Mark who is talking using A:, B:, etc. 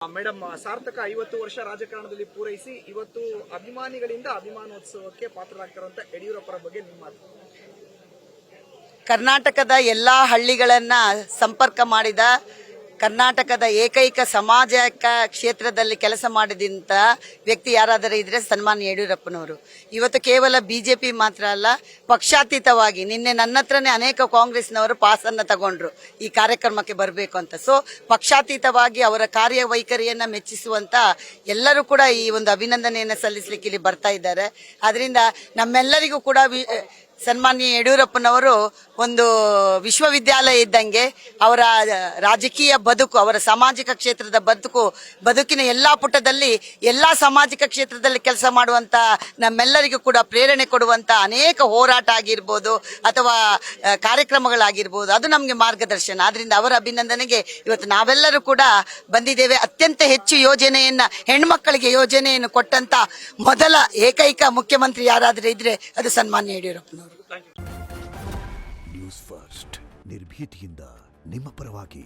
A: Madam, ಸಾರ್ಥಕ 50 ವರ್ಷ ರಾಜಕಾರಣದಲ್ಲಿ ಪೂರೈಸಿ ಇವತ್ತು ಅಭಿಮಾನಿಗಳಿಂದ ಅಭಿಮಾನೋತ್ಸವಕ್ಕೆ ಪಾತ್ರರಾಗ್ತಾರಂತ ಯಡಿಯೂರಪ್ಪರ ಬಗ್ಗೆ ನಿಮ್ಮ ಮಾತು.
B: ಕರ್ನಾಟಕದ ಎಲ್ಲಾ ಹಳ್ಳಿಗಳನ್ನ ಸಂಪರ್ಕ ಮಾಡಿದ ಕರ್ನಾಟಕದ ಏಕೈಕ ಸಮಾಜಕ ಕ್ಷೇತ್ರದಲ್ಲಿ ಕೆಲಸ ಮಾಡಿದಂತ ವ್ಯಕ್ತಿ ಯಾರಾದರೂ ಇದ್ರೆ ಸನ್ಮಾನ್ಯ ಯಡಿಯೂರಪ್ಪನವರು. ಇವತ್ತು ಕೇವಲ ಬಿಜೆಪಿ ಮಾತ್ರ ಅಲ್ಲ, ಪಕ್ಷಾತೀತವಾಗಿ ನಿನ್ನೆ ನನ್ನ ಹತ್ರನೇ ಅನೇಕ ಕಾಂಗ್ರೆಸ್ನವರು ಪಾಸನ್ನ ತಗೊಂಡ್ರು ಈ ಕಾರ್ಯಕ್ರಮಕ್ಕೆ ಬರಬೇಕು ಅಂತ. ಸೊ ಪಕ್ಷಾತೀತವಾಗಿ ಅವರ ಕಾರ್ಯವೈಖರಿಯನ್ನ ಮೆಚ್ಚಿಸುವಂತ ಎಲ್ಲರೂ ಕೂಡ ಈ ಒಂದು ಅಭಿನಂದನೆಯನ್ನು ಸಲ್ಲಿಸಲಿಕ್ಕೆ ಇಲ್ಲಿ ಬರ್ತಾ ಇದ್ದಾರೆ. ಅದರಿಂದ ನಮ್ಮೆಲ್ಲರಿಗೂ ಕೂಡ ಸನ್ಮಾನ್ಯ ಯಡಿಯೂರಪ್ಪನವರು ಒಂದು ವಿಶ್ವವಿದ್ಯಾಲಯ ಇದ್ದಂಗೆ ಅವರ ರಾಜಕೀಯ ಬದುಕು, ಅವರ ಸಾಮಾಜಿಕ ಕ್ಷೇತ್ರದ ಬದುಕಿನ ಎಲ್ಲಾ ಪುಟದಲ್ಲಿ ಎಲ್ಲಾ ಸಾಮಾಜಿಕ ಕ್ಷೇತ್ರದಲ್ಲಿ ಕೆಲಸ ಮಾಡುವಂತ ನಮ್ಮೆಲ್ಲರಿಗೂ ಕೂಡ ಪ್ರೇರಣೆ ಕೊಡುವಂತ ಅನೇಕ ಹೋರಾಟ ಆಗಿರ್ಬೋದು ಅಥವಾ ಕಾರ್ಯಕ್ರಮಗಳಾಗಿರ್ಬೋದು, ಅದು ನಮಗೆ ಮಾರ್ಗದರ್ಶನ. ಆದ್ರಿಂದ ಅವರ ಅಭಿನಂದನೆಗೆ ಇವತ್ತು ನಾವೆಲ್ಲರೂ ಕೂಡ ಬಂದಿದ್ದೇವೆ. ಅತ್ಯಂತ ಹೆಚ್ಚು ಯೋಜನೆಯನ್ನ ಹೆಣ್ಮಕ್ಕಳಿಗೆ ಯೋಜನೆಯನ್ನು ಕೊಟ್ಟಂತ ಮೊದಲ ಏಕೈಕ ಮುಖ್ಯಮಂತ್ರಿ ಯಾರಾದರೂ ಇದ್ರೆ ಅದು ಸನ್ಮಾನ್ಯ ಯಡಿಯೂರಪ್ಪನವರು.
C: ನ್ಯೂಸ್ ಫಸ್ಟ್ ನಿರ್ಭೀತಿಯಿಂದ ನಿಮ್ಮ ಪರವಾಗಿ.